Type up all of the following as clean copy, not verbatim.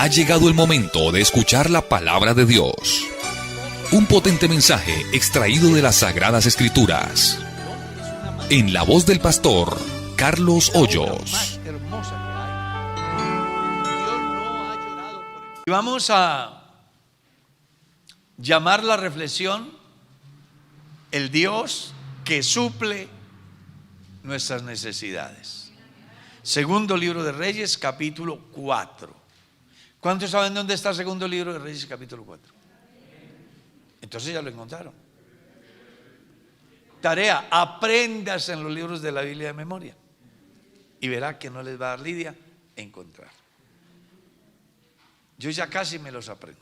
Ha llegado el momento de escuchar la palabra de Dios. Un potente mensaje extraído de las Sagradas Escrituras. En la voz del pastor Carlos Hoyos. Y vamos a llamar la reflexión el Dios que suple nuestras necesidades. Segundo libro de Reyes, capítulo 4. ¿Cuántos saben dónde está el segundo libro de Reyes, capítulo 4? Entonces ya lo encontraron. Tarea, apréndase en los libros de la Biblia de memoria y verá que no les va a dar lidia encontrar. Yo ya casi me los aprendo.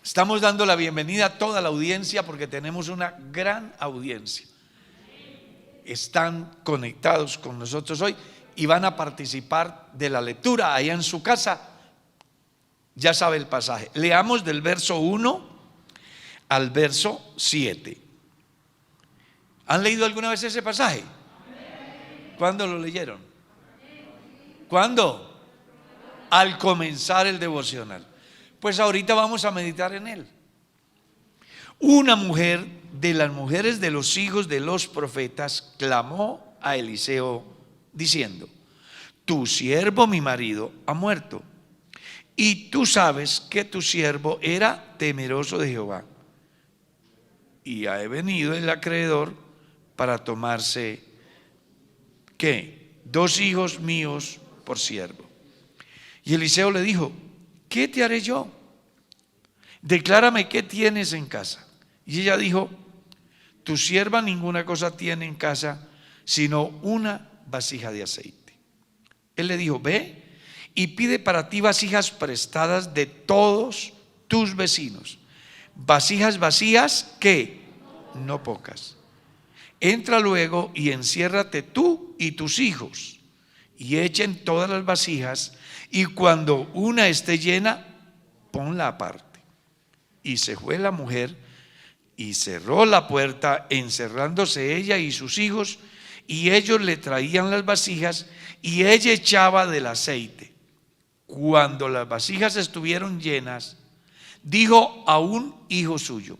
Estamos dando la bienvenida a toda la audiencia porque tenemos una gran audiencia. Están conectados con nosotros hoy y van a participar de la lectura allá en su casa. Ya sabe el pasaje. Leamos del verso 1 al verso 7. ¿Han leído alguna vez ese pasaje? ¿Cuándo lo leyeron? ¿Cuándo? Al comenzar el devocional. Pues ahorita vamos a meditar en él. Una mujer de las mujeres de los hijos de los profetas clamó a Eliseo diciendo: tu siervo mi marido ha muerto, y tú sabes que tu siervo era temeroso de Jehová, y ha venido el acreedor para tomarse ¿qué? 2 hijos míos por siervo. Y Eliseo le dijo: ¿qué te haré yo? Declárame qué tienes en casa. Y ella dijo: tu sierva ninguna cosa tiene en casa sino una vasija de aceite. Él le dijo: ve y pide para ti vasijas prestadas de todos tus vecinos, vasijas vacías que no pocas. Entra luego y enciérrate tú y tus hijos, y echen todas las vasijas, y cuando una esté llena, ponla aparte. Y se fue la mujer y cerró la puerta, encerrándose ella y sus hijos, y ellos le traían las vasijas, y ella echaba del aceite. Cuando las vasijas estuvieron llenas, dijo a un hijo suyo: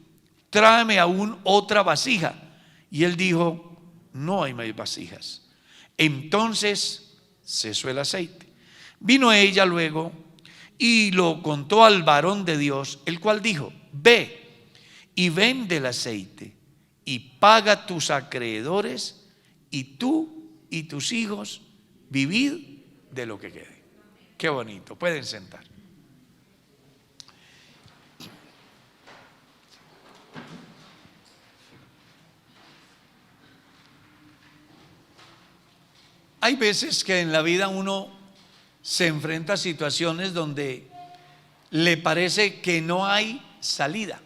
tráeme aún otra vasija. Y él dijo: no hay más vasijas. Entonces cesó el aceite. Vino ella luego y lo contó al varón de Dios, el cual dijo: ve y vende el aceite y paga tus acreedores, y tú y tus hijos vivid de lo que quede. Qué bonito, pueden sentar. Hay veces que en la vida uno se enfrenta a situaciones donde le parece que no hay salida.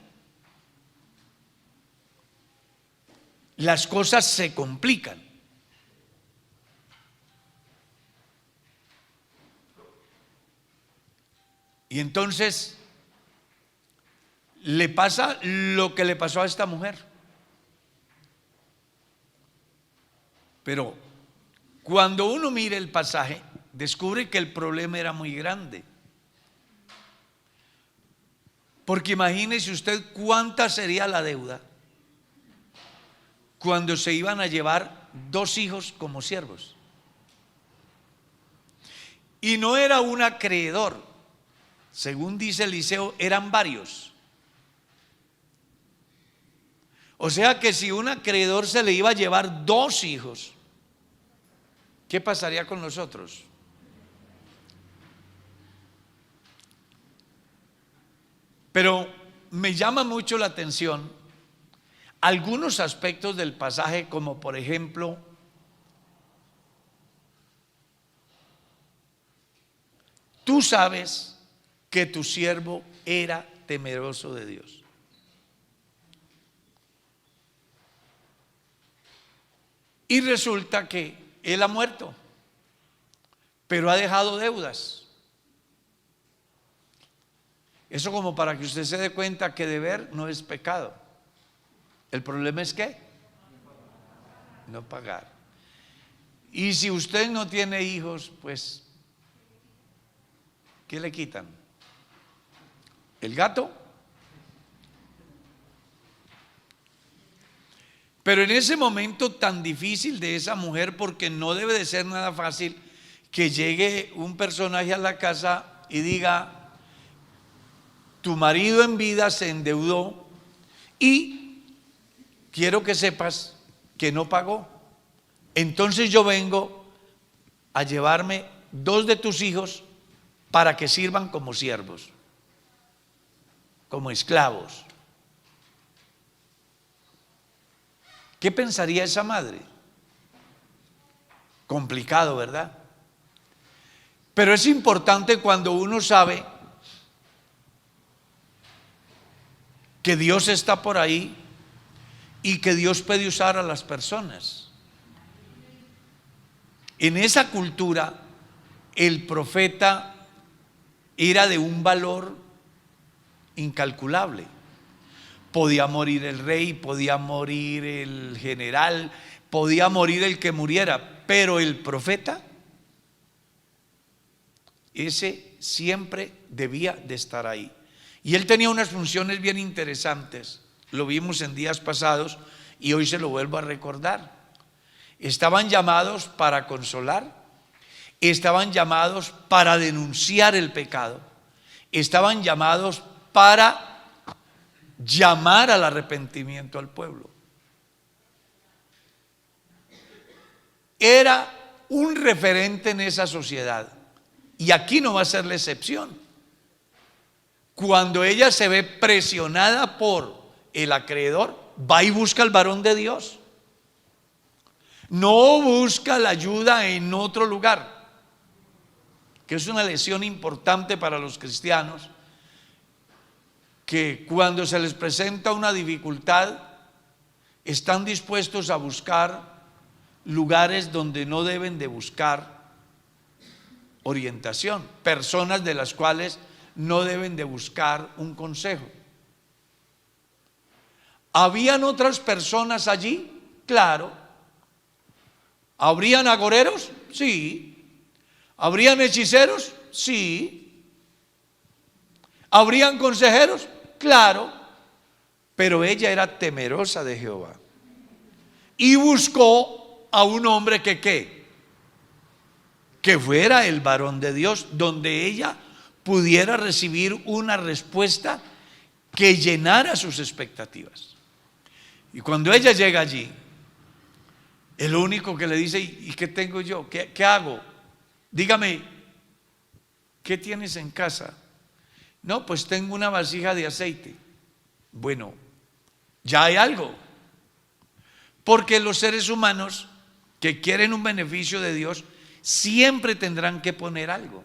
Las cosas se complican. Y entonces le pasa lo que le pasó a esta mujer. Pero cuando uno mira el pasaje, descubre que el problema era muy grande. Porque imagínese usted cuánta sería la deuda cuando se iban a llevar 2 hijos como siervos. Y no era un acreedor, según dice Eliseo, eran varios. O sea que si un acreedor se le iba a llevar 2 hijos, ¿qué pasaría con nosotros? Pero me llama mucho la atención algunos aspectos del pasaje, como por ejemplo, tú sabes que tu siervo era temeroso de Dios. Y resulta que él ha muerto, pero ha dejado deudas. Eso como para que usted se dé cuenta que deber no es pecado. El problema es ¿qué? No pagar. Y si usted no tiene hijos, pues ¿qué le quitan? ¿El gato? Pero en ese momento tan difícil de esa mujer, porque no debe de ser nada fácil que llegue un personaje a la casa y diga: tu marido en vida se endeudó y quiero que sepas que no pagó. Entonces yo vengo a llevarme 2 de tus hijos para que sirvan como siervos, como esclavos. ¿Qué pensaría esa madre? Complicado, ¿verdad? Pero es importante cuando uno sabe que Dios está por ahí y que Dios puede usar a las personas. En esa cultura, el profeta era de un valor incalculable. Podía morir el rey, podía morir el general, podía morir el que muriera, pero el profeta, ese siempre debía de estar ahí. Y él tenía unas funciones bien interesantes, lo vimos en días pasados y hoy se lo vuelvo a recordar. Estaban llamados para consolar, estaban llamados para denunciar el pecado, estaban llamados para llamar al arrepentimiento al pueblo. Era un referente en esa sociedad y aquí no va a ser la excepción. Cuando ella se ve presionada por el acreedor, va y busca al varón de Dios. No busca la ayuda en otro lugar, que es una lección importante para los cristianos, que cuando se les presenta una dificultad, están dispuestos a buscar lugares donde no deben de buscar orientación, personas de las cuales no deben de buscar un consejo. ¿Habían otras personas allí? Claro. ¿Habrían agoreros? Sí. ¿Habrían hechiceros? Sí. ¿Habrían consejeros? Claro. Pero ella era temerosa de Jehová y buscó a un hombre que fuera el varón de Dios, donde ella pudiera recibir una respuesta que llenara sus expectativas. Y cuando ella llega allí, el único que le dice: ¿y qué tengo yo? ¿Qué hago? Dígame, ¿qué tienes en casa? No, pues tengo una vasija de aceite. Bueno, ya hay algo. Porque los seres humanos que quieren un beneficio de Dios siempre tendrán que poner algo.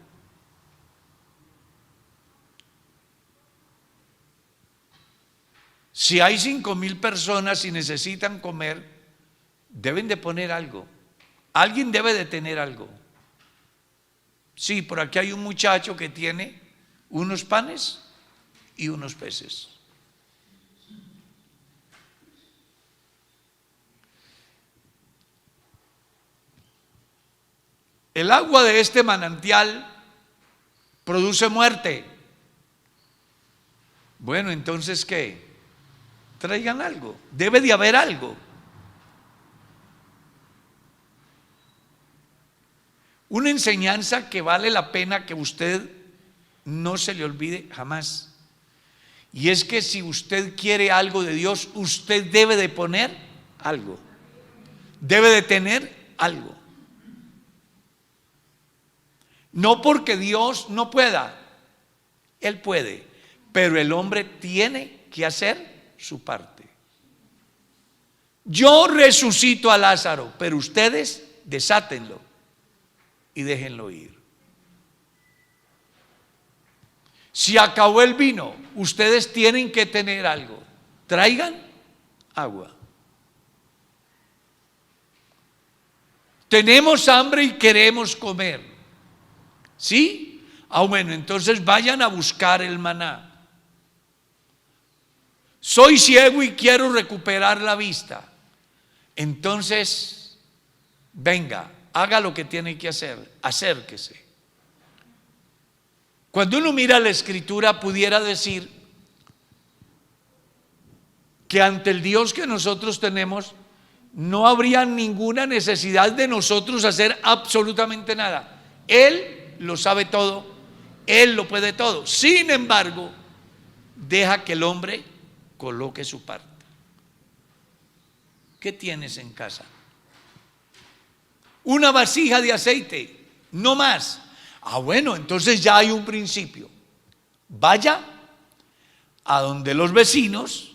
Si hay 5,000 personas y necesitan comer, deben de poner algo. Alguien debe de tener algo. Sí, por aquí hay un muchacho que tiene unos panes y unos peces. El agua de este manantial produce muerte. Bueno, entonces ¿qué? Traigan algo, debe de haber algo. Una enseñanza que vale la pena que usted no se le olvide jamás. Y es que si usted quiere algo de Dios, usted debe de poner algo, debe de tener algo. No porque Dios no pueda, Él puede, pero el hombre tiene que hacer su parte. Yo resucito a Lázaro, pero ustedes desátenlo y déjenlo ir. Si acabó el vino, ustedes tienen que tener algo. Traigan agua. Tenemos hambre y queremos comer. ¿Sí? Bueno, entonces vayan a buscar el maná. Soy ciego y quiero recuperar la vista. Entonces, venga, haga lo que tiene que hacer, acérquese. Cuando uno mira la Escritura, pudiera decir que ante el Dios que nosotros tenemos, no habría ninguna necesidad de nosotros hacer absolutamente nada. Él lo sabe todo, Él lo puede todo. Sin embargo, deja que el hombre coloque su parte. ¿Qué tienes en casa? Una vasija de aceite, no más. Bueno, entonces ya hay un principio. Vaya a donde los vecinos,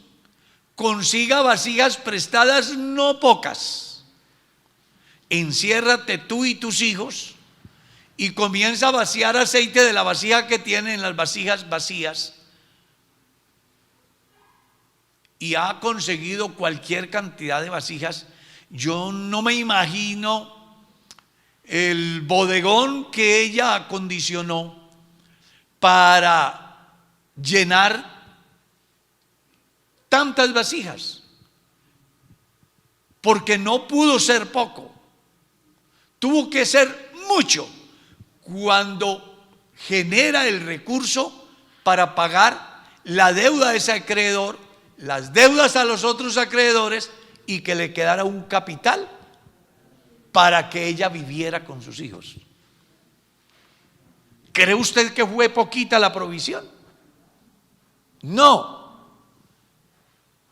consiga vasijas prestadas, no pocas. Enciérrate tú y tus hijos y comienza a vaciar aceite de la vasija que tienen las vasijas vacías. Y ha conseguido cualquier cantidad de vasijas. Yo no me imagino el bodegón que ella acondicionó para llenar tantas vasijas, porque no pudo ser poco, tuvo que ser mucho cuando genera el recurso para pagar la deuda de ese acreedor, las deudas a los otros acreedores, y que le quedara un capital para que ella viviera con sus hijos. ¿Cree usted que fue poquita la provisión? No.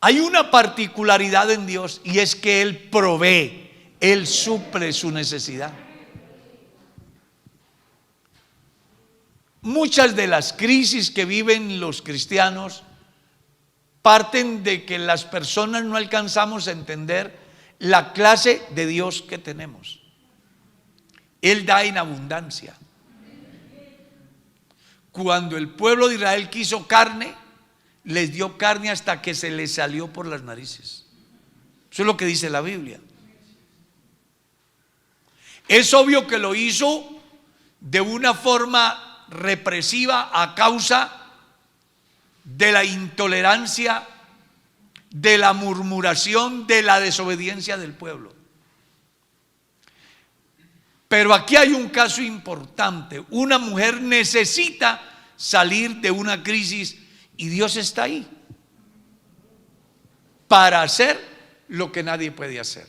Hay una particularidad en Dios, y es que Él provee, Él suple su necesidad. Muchas de las crisis que viven los cristianos parten de que las personas no alcanzamos a entender la clase de Dios que tenemos. Él da en abundancia. Cuando el pueblo de Israel quiso carne, les dio carne hasta que se les salió por las narices. Eso es lo que dice la Biblia. Es obvio que lo hizo de una forma represiva a causa de la intolerancia, de la murmuración, de la desobediencia del pueblo. Pero aquí hay un caso importante. Una mujer necesita salir de una crisis y Dios está ahí para hacer lo que nadie puede hacer,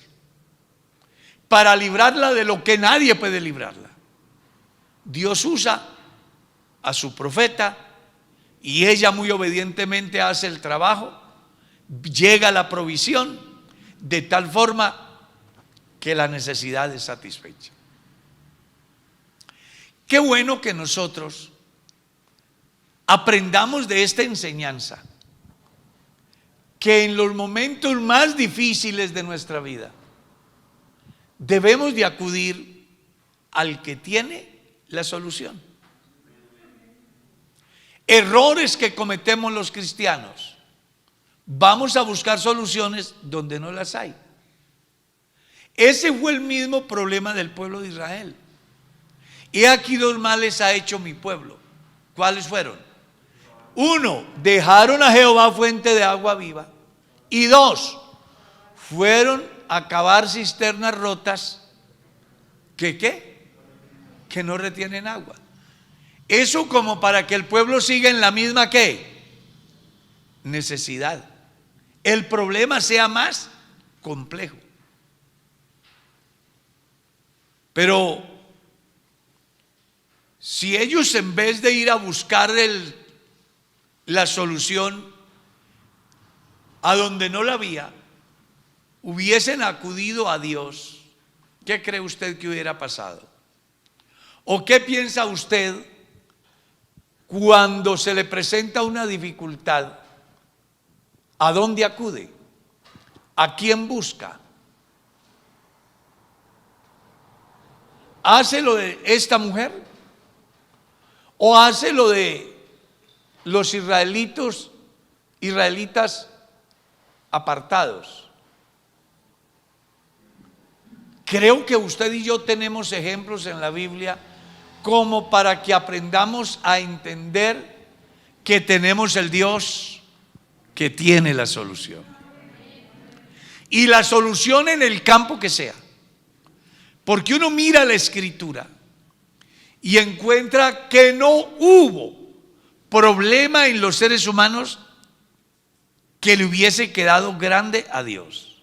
para librarla de lo que nadie puede librarla. Dios usa a su profeta y ella muy obedientemente hace el trabajo. Llega la provisión de tal forma que la necesidad es satisfecha. Qué bueno que nosotros aprendamos de esta enseñanza, que en los momentos más difíciles de nuestra vida debemos de acudir al que tiene la solución. Errores que cometemos los cristianos: vamos a buscar soluciones donde no las hay. Ese fue el mismo problema del pueblo de Israel. He aquí dos males ha hecho mi pueblo. ¿Cuáles fueron? Uno, dejaron a Jehová fuente de agua viva. Y dos, fueron a cavar cisternas rotas que no retienen agua. Eso como para que el pueblo siga en la misma necesidad. El problema sea más complejo. Pero si ellos, en vez de ir a buscar la solución a donde no la había, hubiesen acudido a Dios, ¿qué cree usted que hubiera pasado? ¿O qué piensa usted cuando se le presenta una dificultad? ¿A dónde acude? ¿A quién busca? ¿Hace lo de esta mujer? ¿O hace lo de los israelitas apartados? Creo que usted y yo tenemos ejemplos en la Biblia como para que aprendamos a entender que tenemos el Dios que tiene la solución. Y la solución en el campo que sea. Porque uno mira la Escritura y encuentra que no hubo problema en los seres humanos que le hubiese quedado grande a Dios.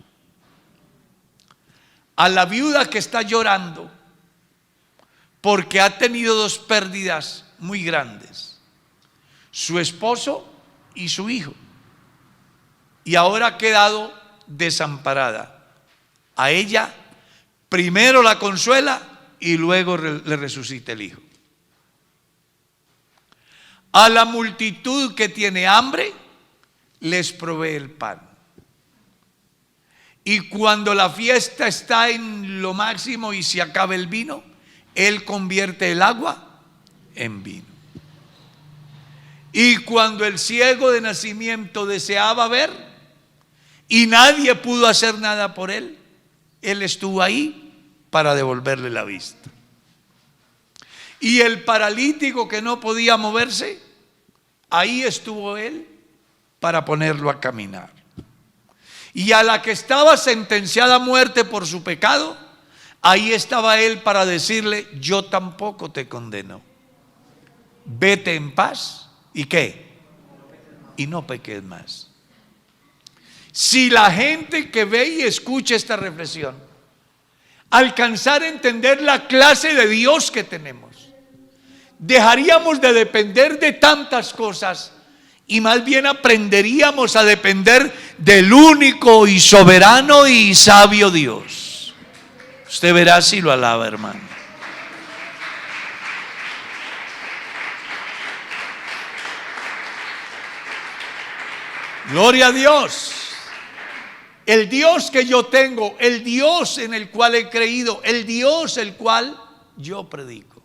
A la viuda que está llorando porque ha tenido dos pérdidas muy grandes, su esposo y su hijo, y ahora ha quedado desamparada. A ella primero la consuela y luego le resucita el hijo. A la multitud que tiene hambre les provee el pan. Y cuando la fiesta está en lo máximo y se acaba el vino, Él convierte el agua en vino. Y cuando el ciego de nacimiento deseaba ver y nadie pudo hacer nada por él, Él estuvo ahí para devolverle la vista. Y el paralítico que no podía moverse, ahí estuvo Él para ponerlo a caminar. Y a la que estaba sentenciada a muerte por su pecado, ahí estaba Él para decirle: yo tampoco te condeno, vete en paz. ¿Y qué? Y no peques más. Si la gente que ve y escucha esta reflexión alcanzar a entender la clase de Dios que tenemos, dejaríamos de depender de tantas cosas y más bien aprenderíamos a depender del único y soberano y sabio Dios. Usted verá si lo alaba, hermano. Gloria a Dios. El Dios que yo tengo, el Dios en el cual he creído, el Dios el cual yo predico,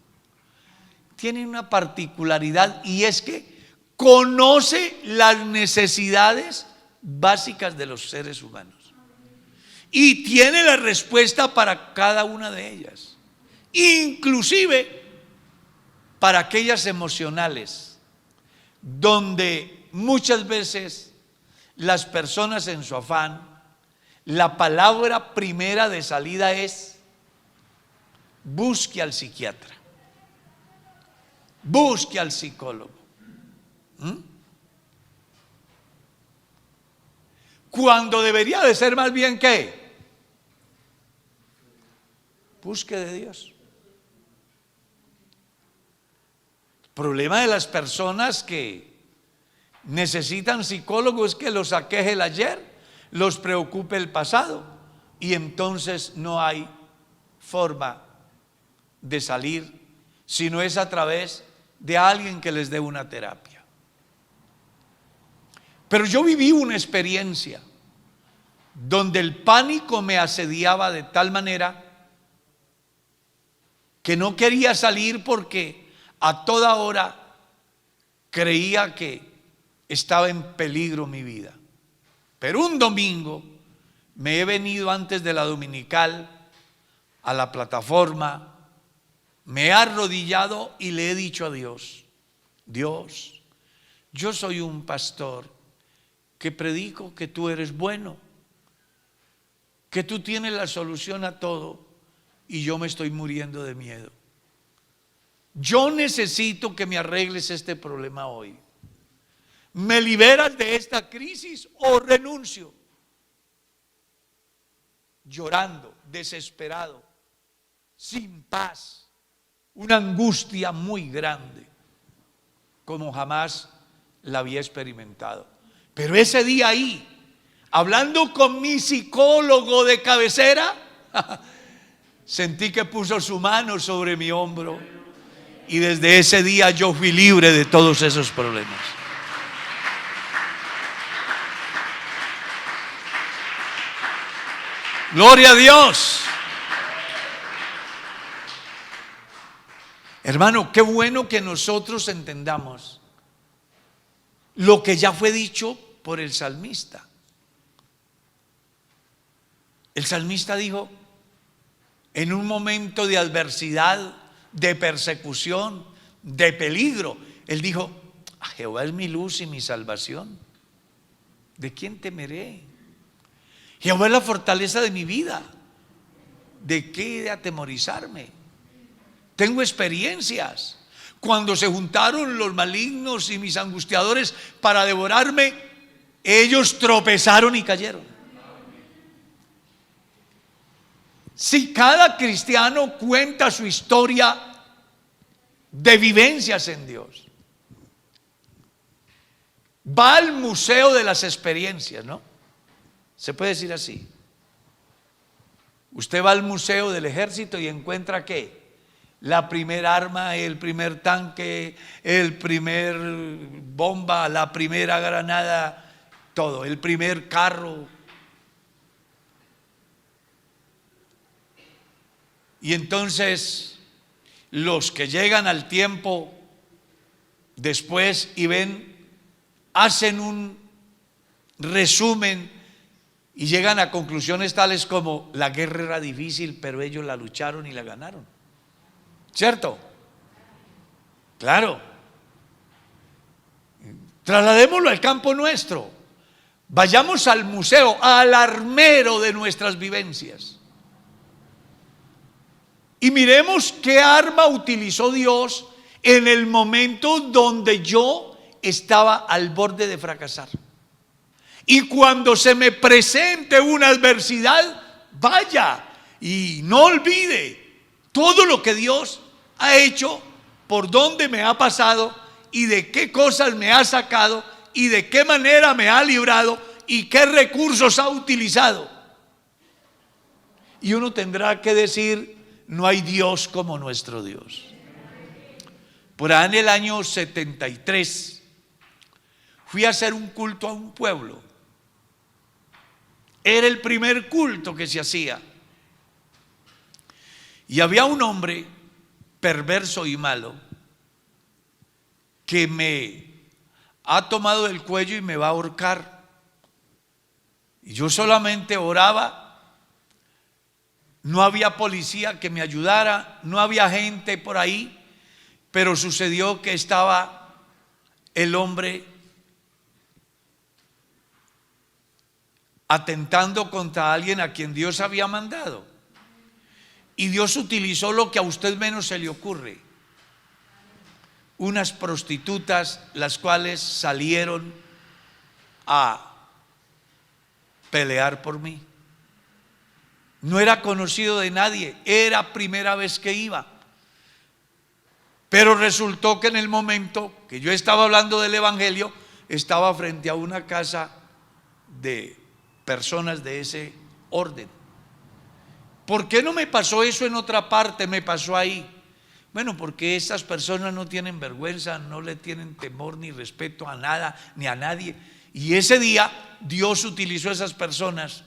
tiene una particularidad, y es que conoce las necesidades básicas de los seres humanos y tiene la respuesta para cada una de ellas, inclusive para aquellas emocionales donde muchas veces las personas en su afán, la palabra primera de salida es: busque al psiquiatra, busque al psicólogo. Cuando debería de ser más bien ¿qué? Busque de Dios. El problema de las personas que necesitan psicólogos es que los aqueje el ayer, los preocupe el pasado, y entonces no hay forma de salir si no es a través de alguien que les dé una terapia. Pero yo viví una experiencia donde el pánico me asediaba de tal manera que no quería salir porque a toda hora creía que estaba en peligro mi vida. Pero un domingo me he venido antes de la dominical a la plataforma, me he arrodillado y le he dicho a Dios: Dios, yo soy un pastor que predico que tú eres bueno, que tú tienes la solución a todo, y yo me estoy muriendo de miedo. Yo necesito que me arregles este problema hoy. ¿Me liberas de esta crisis o renuncio? Llorando, desesperado, sin paz, una angustia muy grande, como jamás la había experimentado. Pero ese día ahí, hablando con mi psicólogo de cabecera, sentí que puso su mano sobre mi hombro, y desde ese día yo fui libre de todos esos problemas. Gloria a Dios. Hermano, qué bueno que nosotros entendamos lo que ya fue dicho por el salmista. El salmista dijo, en un momento de adversidad, de persecución, de peligro, él dijo: Jehová es mi luz y mi salvación, ¿de quién temeré? Jehová es la fortaleza de mi vida, ¿de qué he de atemorizarme? tengo experiencias. Cuando se juntaron los malignos y mis angustiadores para devorarme, ellos tropezaron y cayeron. Si cada cristiano cuenta su historia de vivencias en Dios, va al museo de las experiencias, ¿no? Se puede decir así. Usted va al museo del ejército y encuentra ¿qué? La primera arma, el primer tanque, el primer bomba, la primera granada, todo, el primer carro. Y entonces los que llegan al tiempo después y ven, hacen un resumen y llegan a conclusiones tales como: la guerra era difícil, pero ellos la lucharon y la ganaron. ¿Cierto? Claro. Trasladémoslo al campo nuestro. Vayamos al museo, al armero de nuestras vivencias, y miremos qué arma utilizó Dios en el momento donde yo estaba al borde de fracasar. Y cuando se me presente una adversidad, vaya y no olvide todo lo que Dios ha hecho, por dónde me ha pasado y de qué cosas me ha sacado y de qué manera me ha librado y qué recursos ha utilizado. Y uno tendrá que decir: no hay Dios como nuestro Dios. Por ahí en el año 73 fui a hacer un culto a un pueblo. Era el primer culto que se hacía. Y había un hombre perverso y malo que me ha tomado del cuello y me va a ahorcar. Y yo solamente oraba. No había policía que me ayudara, no había gente por ahí, pero sucedió que estaba el hombre atentando contra alguien a quien Dios había mandado. Y Dios utilizó lo que a usted menos se le ocurre: unas prostitutas, las cuales salieron a pelear por mí. No era conocido de nadie, era primera vez que iba. Pero resultó que en el momento que yo estaba hablando del evangelio, estaba frente a una casa de personas de ese orden. ¿Por qué no me pasó eso en otra parte? Me pasó ahí. Bueno, porque estas personas no tienen vergüenza, no le tienen temor ni respeto a nada ni a nadie. Y ese día Dios utilizó a esas personas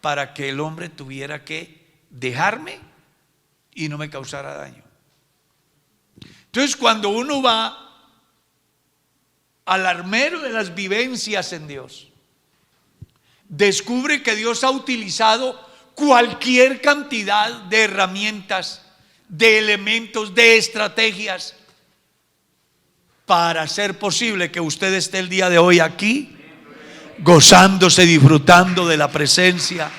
para que el hombre tuviera que dejarme y no me causara daño. Entonces, cuando uno va al armero de las vivencias en Dios, descubre que Dios ha utilizado cualquier cantidad de herramientas, de elementos, de estrategias para hacer posible que usted esté el día de hoy aquí, gozándose, disfrutando de la presencia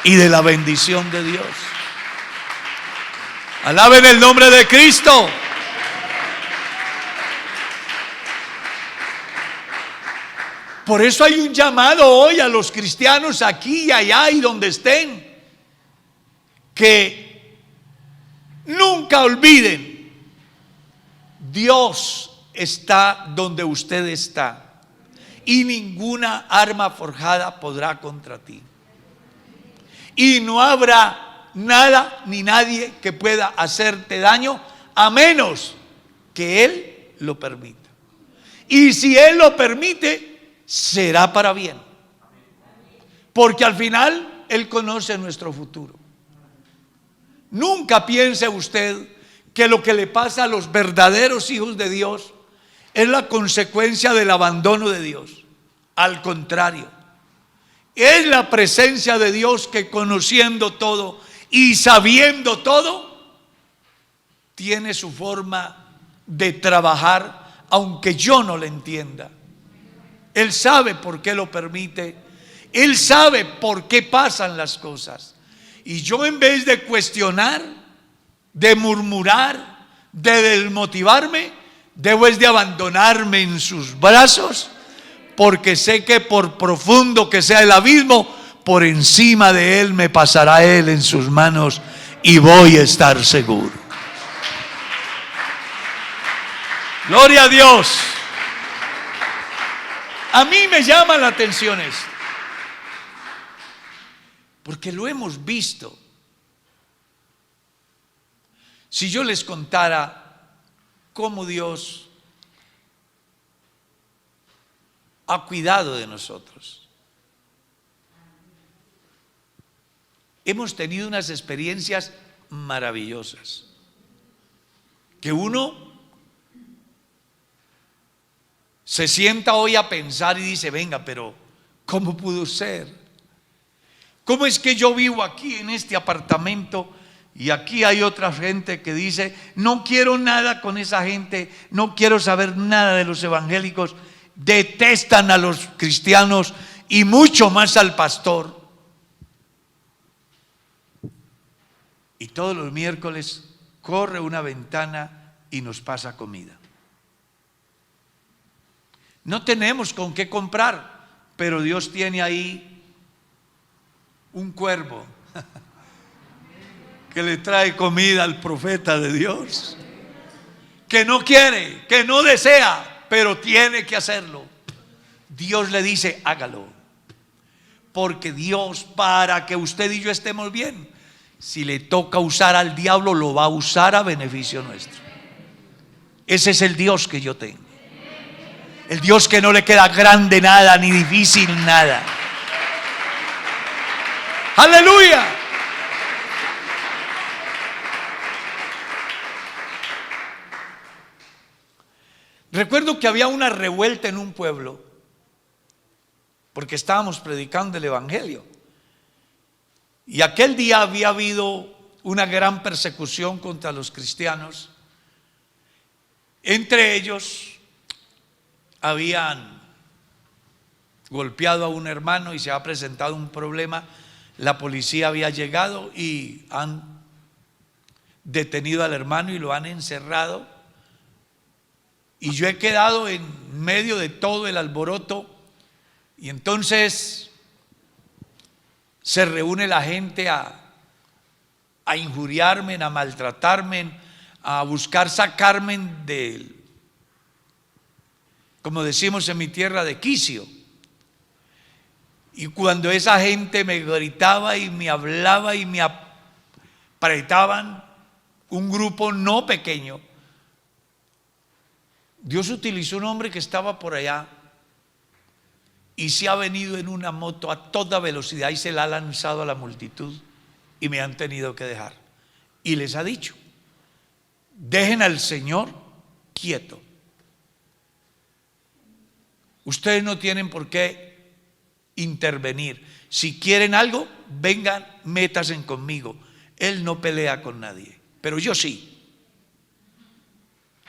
y de la bendición de Dios. Alaben el nombre de Cristo. Por eso hay un llamado hoy a los cristianos aquí y allá y donde estén, que nunca olviden: Dios está donde usted está. Y ninguna arma forjada podrá contra ti. Y no habrá nada ni nadie que pueda hacerte daño, a menos que Él lo permita. Y si Él lo permite, será para bien. Porque al final Él conoce nuestro futuro. Nunca piense usted que lo que le pasa a los verdaderos hijos de Dios es la consecuencia del abandono de Dios. Al contrario, es la presencia de Dios que, conociendo todo y sabiendo todo, tiene su forma de trabajar, aunque yo no le entienda. Él sabe por qué lo permite, Él sabe por qué pasan las cosas. Y yo, en vez de cuestionar, de murmurar, de desmotivarme, debo es de abandonarme en sus brazos, porque sé que por profundo que sea el abismo, por encima de él me pasará él en sus manos y voy a estar seguro. Gloria a Dios. A mí me llama la atención esto, porque lo hemos visto. Si yo les contara cómo Dios ha cuidado de nosotros, hemos tenido unas experiencias maravillosas, que uno se sienta hoy a pensar y dice: venga, pero ¿cómo pudo ser? ¿Cómo es que yo vivo aquí en este apartamento y aquí hay otra gente que dice: no quiero nada con esa gente, no quiero saber nada de los evangélicos, detestan a los cristianos y mucho más al pastor? Y todos los miércoles corre una ventana y nos pasa comida. No tenemos con qué comprar, pero Dios tiene ahí un cuervo que le trae comida al profeta de Dios, que no quiere, que no desea, pero tiene que hacerlo. Dios le dice: hágalo, porque Dios, para que usted y yo estemos bien, si le toca usar al diablo, lo va a usar a beneficio nuestro. Ese es el Dios que yo tengo. El Dios que no le queda grande nada, ni difícil nada. ¡Aleluya! Recuerdo que había una revuelta en un pueblo, porque estábamos predicando el evangelio. Y aquel día había habido una gran persecución contra los cristianos. Entre ellos habían golpeado a un hermano y se ha presentado un problema. La policía había llegado y han detenido al hermano y lo han encerrado. Y yo he quedado en medio de todo el alboroto. Y entonces se reúne la gente a injuriarme, a maltratarme, a buscar sacarme del, como decimos en mi tierra, de quicio. Y cuando esa gente me gritaba y me hablaba y me apretaban, un grupo no pequeño, Dios utilizó un hombre que estaba por allá y se ha venido en una moto a toda velocidad y se la ha lanzado a la multitud y me han tenido que dejar. Y les ha dicho: dejen al Señor quieto. Ustedes no tienen por qué intervenir. Si quieren algo, vengan, métanse conmigo. Él no pelea con nadie, pero yo sí.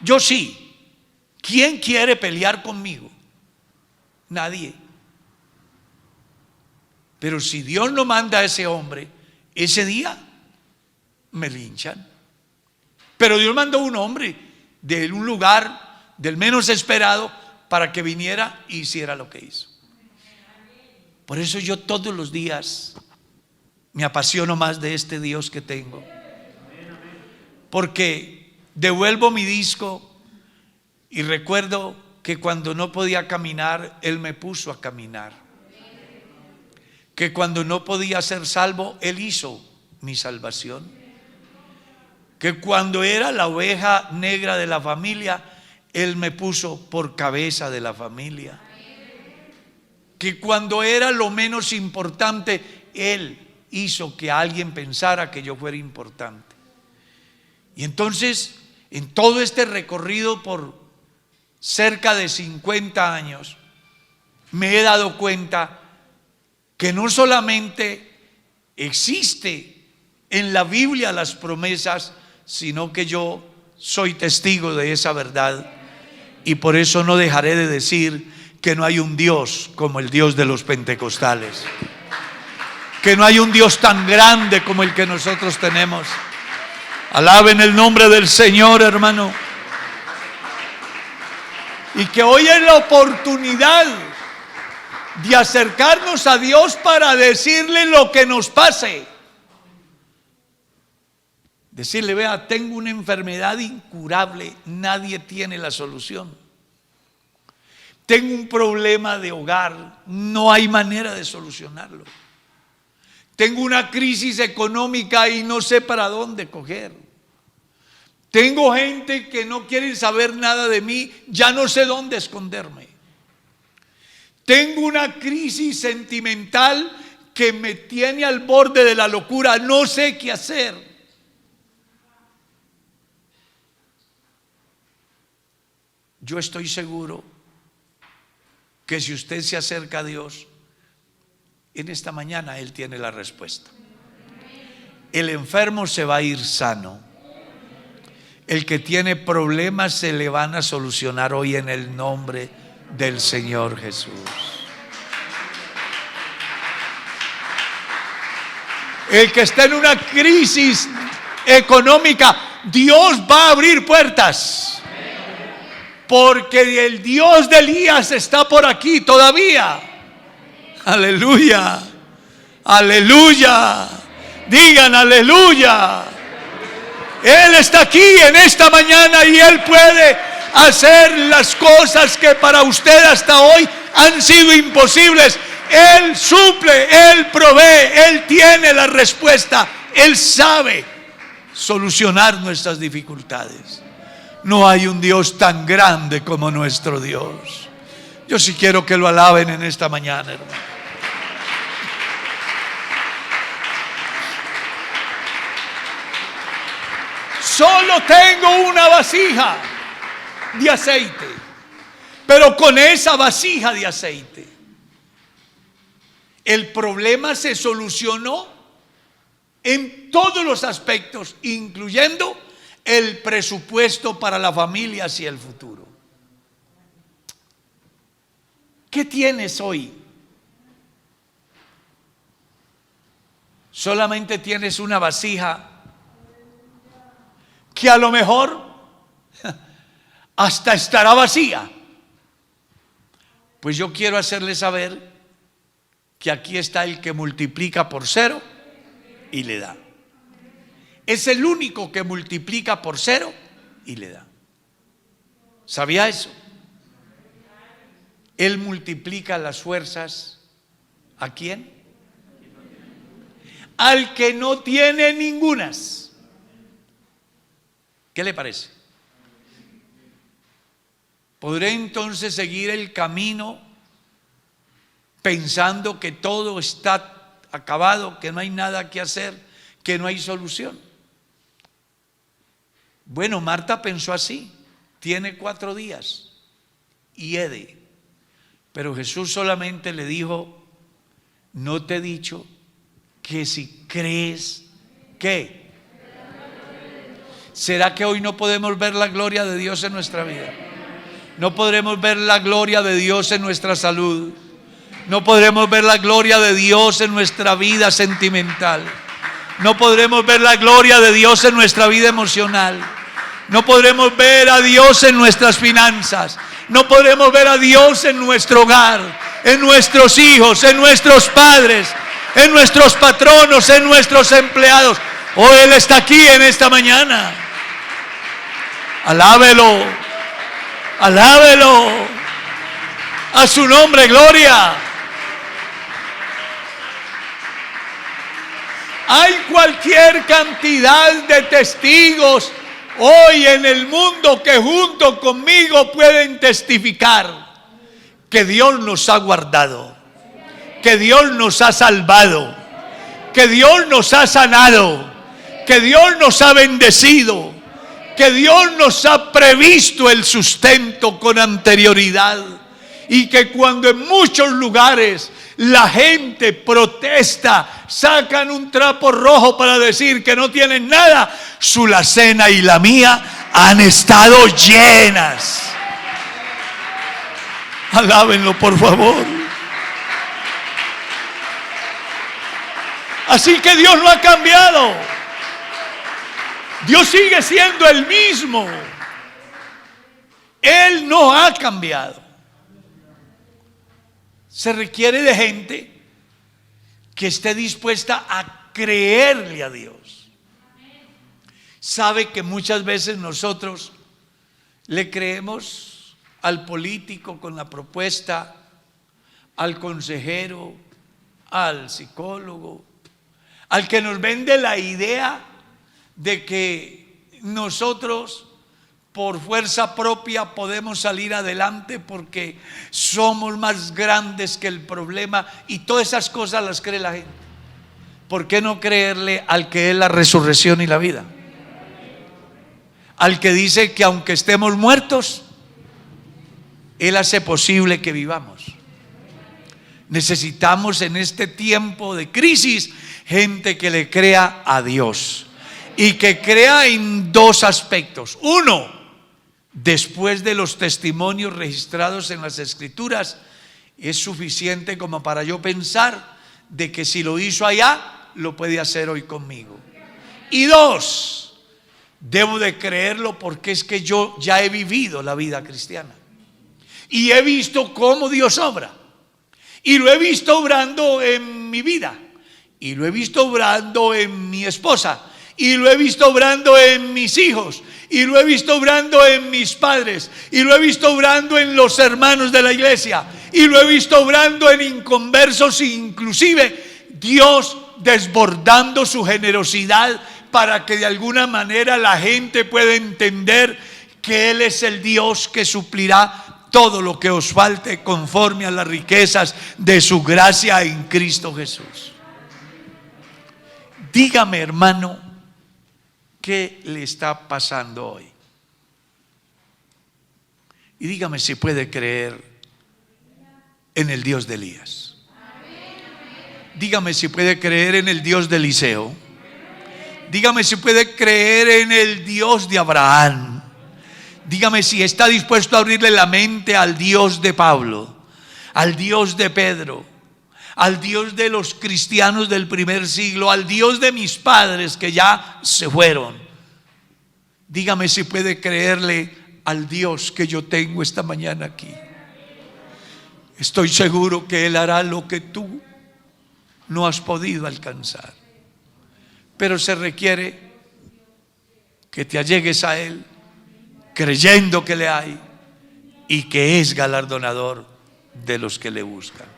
Yo sí. ¿Quién quiere pelear conmigo? Nadie. Pero si Dios no manda a ese hombre, ese día me linchan. Pero Dios mandó un hombre de un lugar del menos esperado para que viniera e hiciera lo que hizo. Por eso yo todos los días me apasiono más de este Dios que tengo, porque devuelvo mi disco y recuerdo que cuando no podía caminar, Él me puso a caminar. Que cuando no podía ser salvo, Él hizo mi salvación. Que cuando era la oveja negra de la familia, Él me puso por cabeza de la familia. Que cuando era lo menos importante, Él hizo que alguien pensara que yo fuera importante. Y entonces, en todo este recorrido por cerca de 50 años, me he dado cuenta que no solamente existe en la Biblia las promesas, sino que yo soy testigo de esa verdad. Y por eso no dejaré de decir que no hay un Dios como el Dios de los pentecostales, que no hay un Dios tan grande como el que nosotros tenemos. Alaben el nombre del Señor, hermano. Y que hoy es la oportunidad de acercarnos a Dios para decirle lo que nos pase. Decirle: vea, tengo una enfermedad incurable, nadie tiene la solución. Tengo un problema de hogar, no hay manera de solucionarlo. Tengo una crisis económica y no sé para dónde coger. Tengo gente que no quiere saber nada de mí, ya no sé dónde esconderme. Tengo una crisis sentimental que me tiene al borde de la locura, no sé qué hacer. Yo estoy seguro que si usted se acerca a Dios, en esta mañana Él tiene la respuesta. El enfermo se va a ir sano. El que tiene problemas se le van a solucionar hoy en el nombre del Señor Jesús. El que está en una crisis económica, Dios va a abrir puertas. Porque el Dios de Elías está por aquí todavía. Aleluya. Aleluya. Digan aleluya. Él está aquí en esta mañana y Él puede hacer las cosas que para usted hasta hoy han sido imposibles. Él suple, Él provee, Él tiene la respuesta. Él sabe solucionar nuestras dificultades. No hay un Dios tan grande como nuestro Dios. Yo sí quiero que lo alaben en esta mañana, hermano. Solo tengo una vasija de aceite, pero con esa vasija de aceite el problema se solucionó en todos los aspectos, incluyendo el presupuesto para la familia hacia el futuro. ¿Qué tienes hoy? Solamente tienes una vasija que a lo mejor hasta estará vacía. Pues yo quiero hacerle saber que aquí está el que multiplica por 0 y le da. Es el único que multiplica por 0 y le da. ¿Sabía eso? Él multiplica las fuerzas. ¿A quién? Al que no tiene ningunas. ¿Qué le parece? ¿Podré entonces seguir el camino pensando que todo está acabado, que no hay nada que hacer, que no hay solución? Bueno, Marta pensó así. Tiene 4 días y hede. Pero Jesús solamente le dijo: no te he dicho que si crees, ¿qué? ¿Será que hoy no podemos ver la gloria de Dios en nuestra vida? No podremos ver la gloria de Dios en nuestra salud. No podremos ver la gloria de Dios en nuestra vida sentimental. No podremos ver la gloria de Dios en nuestra vida emocional. No podremos ver a Dios en nuestras finanzas. No podremos ver a Dios en nuestro hogar, en nuestros hijos, en nuestros padres, en nuestros patronos, en nuestros empleados. Hoy Él está aquí en esta mañana. Alábelo, alábelo. A su nombre, gloria. Hay cualquier cantidad de testigos hoy en el mundo que junto conmigo pueden testificar que Dios nos ha guardado, que Dios nos ha salvado, que Dios nos ha sanado, que Dios nos ha bendecido, que Dios nos ha previsto el sustento con anterioridad, y que cuando en muchos lugares la gente protesta, sacan un trapo rojo para decir que no tienen nada, su alacena y la mía han estado llenas. Alábenlo, por favor. Así que Dios no ha cambiado. Dios sigue siendo el mismo. Él no ha cambiado. Se requiere de gente que esté dispuesta a creerle a Dios. Sabe que muchas veces nosotros le creemos al político con la propuesta, al consejero, al psicólogo, al que nos vende la idea de que nosotros por fuerza propia podemos salir adelante porque somos más grandes que el problema, y todas esas cosas las cree la gente. ¿Por qué no creerle al que es la resurrección y la vida? Al que dice que aunque estemos muertos, Él hace posible que vivamos. Necesitamos en este tiempo de crisis gente que le crea a Dios, y que crea en dos aspectos. Uno, después de los testimonios registrados en las Escrituras, es suficiente como para yo pensar de que si lo hizo allá, lo puede hacer hoy conmigo. Y dos, debo de creerlo porque es que yo ya he vivido la vida cristiana y he visto cómo Dios obra, y lo he visto obrando en mi vida, y lo he visto obrando en mi esposa, y lo he visto obrando en mis hijos, y lo he visto obrando en mis padres, y lo he visto obrando en los hermanos de la iglesia, y lo he visto obrando en inconversos, inclusive Dios desbordando su generosidad para que de alguna manera la gente pueda entender que Él es el Dios que suplirá todo lo que os falte conforme a las riquezas de su gracia en Cristo Jesús. Dígame, hermano, ¿qué le está pasando hoy? Y dígame si puede creer en el Dios de Elías. Dígame si puede creer en el Dios de Eliseo. Dígame si puede creer en el Dios de Abraham. Dígame si está dispuesto a abrirle la mente al Dios de Pablo, al Dios de Pedro, al Dios de los cristianos del primer siglo, al Dios de mis padres que ya se fueron. Dígame si puede creerle al Dios que yo tengo esta mañana aquí. Estoy seguro que Él hará lo que tú no has podido alcanzar, pero se requiere que te allegues a Él creyendo que le hay y que es galardonador de los que le buscan.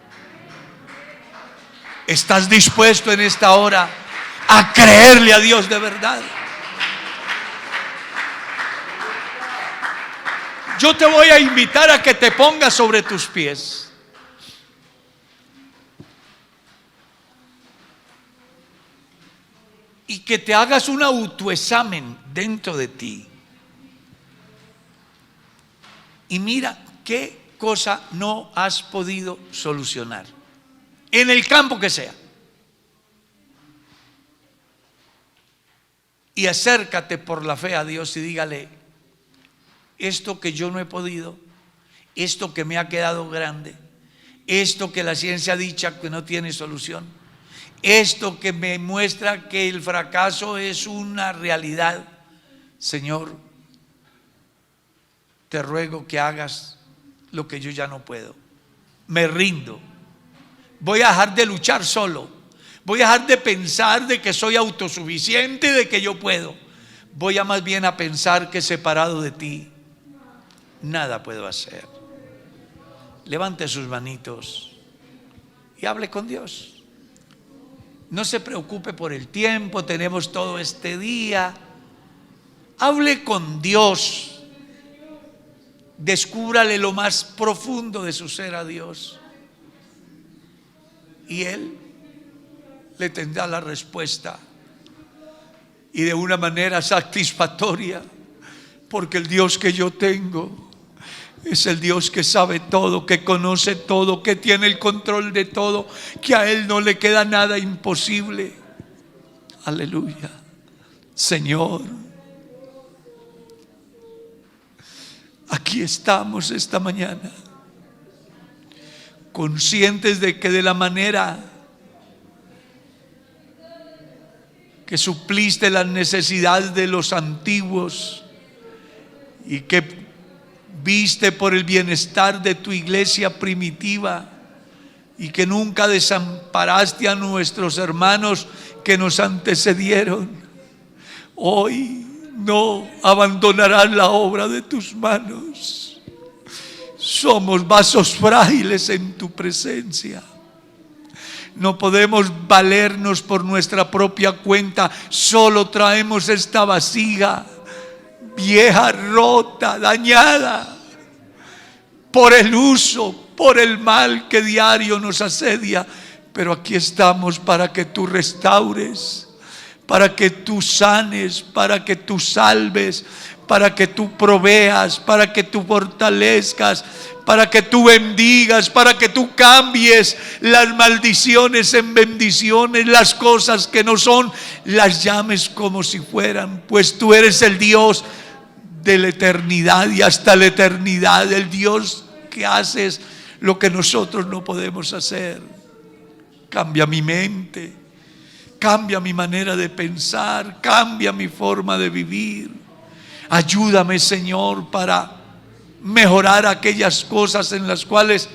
¿Estás dispuesto en esta hora a creerle a Dios de verdad? Yo te voy a invitar a que te pongas sobre tus pies. Y que te hagas un autoexamen dentro de ti. Y mira qué cosa no has podido solucionar, en el campo que sea. Y acércate por la fe a Dios y dígale: esto que yo no he podido, esto que me ha quedado grande, esto que la ciencia ha dicho que no tiene solución, esto que me muestra que el fracaso es una realidad, Señor, te ruego que hagas lo que yo ya no puedo. Me rindo. Voy a dejar de luchar solo. Voy a dejar de pensar de que soy autosuficiente, de que yo puedo. Voy a más bien a pensar que separado de ti nada puedo hacer. Levante sus manitos y hable con Dios. No se preocupe por el tiempo, tenemos todo este día. Hable con Dios. Descúbrale lo más profundo de su ser a Dios, y Él le tendrá la respuesta, y de una manera satisfactoria, porque el Dios que yo tengo es el Dios que sabe todo, que conoce todo, que tiene el control de todo, que a Él no le queda nada imposible. Aleluya. Señor, aquí estamos esta mañana, conscientes de que de la manera que supliste las necesidades de los antiguos y que viste por el bienestar de tu iglesia primitiva y que nunca desamparaste a nuestros hermanos que nos antecedieron. Hoy no abandonarás la obra de tus manos. Somos vasos frágiles en tu presencia. No podemos valernos por nuestra propia cuenta. Solo traemos esta vasija vieja, rota, dañada por el uso, por el mal que diario nos asedia. Pero aquí estamos para que tú restaures, para que tú sanes, para que tú salves, para que tú proveas, para que tú fortalezcas, para que tú bendigas, para que tú cambies las maldiciones en bendiciones, las cosas que no son, las llames como si fueran, pues tú eres el Dios de la eternidad y hasta la eternidad, el Dios que haces lo que nosotros no podemos hacer. Cambia mi mente, cambia mi manera de pensar, cambia mi forma de vivir. Ayúdame, Señor, para mejorar aquellas cosas en las cuales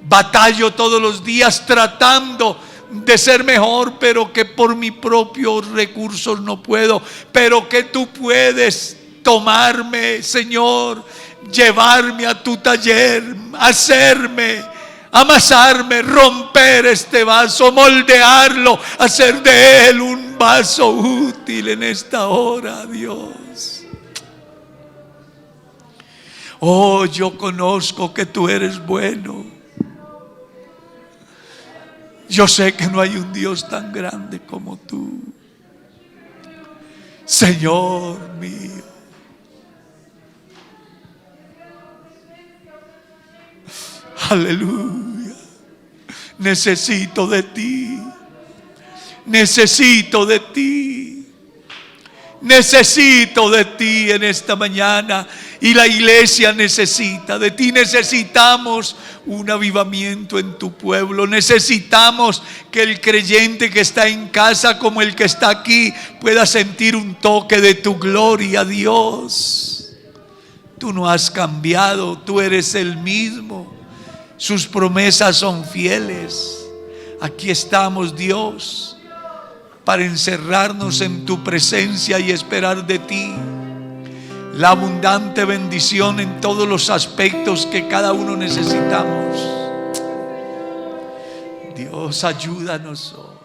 batallo todos los días tratando de ser mejor, pero que por mis propios recursos no puedo, pero que tú puedes tomarme, Señor, llevarme a tu taller, hacerme, amasarme, romper este vaso, moldearlo, hacer de él un vaso útil en esta hora, Dios. Oh, yo conozco que tú eres bueno. Yo sé que no hay un Dios tan grande como tú, Señor mío. Aleluya. Necesito de ti. Necesito de ti. Necesito de ti en esta mañana. Y la iglesia necesita de ti. Necesitamos un avivamiento en tu pueblo. Necesitamos que el creyente que está en casa como el que está aquí pueda sentir un toque de tu gloria, Dios. Tú no has cambiado, tú eres el mismo. Sus promesas son fieles. Aquí estamos, Dios, para encerrarnos en tu presencia y esperar de ti la abundante bendición en todos los aspectos que cada uno necesitamos. Dios, ayúdanos hoy.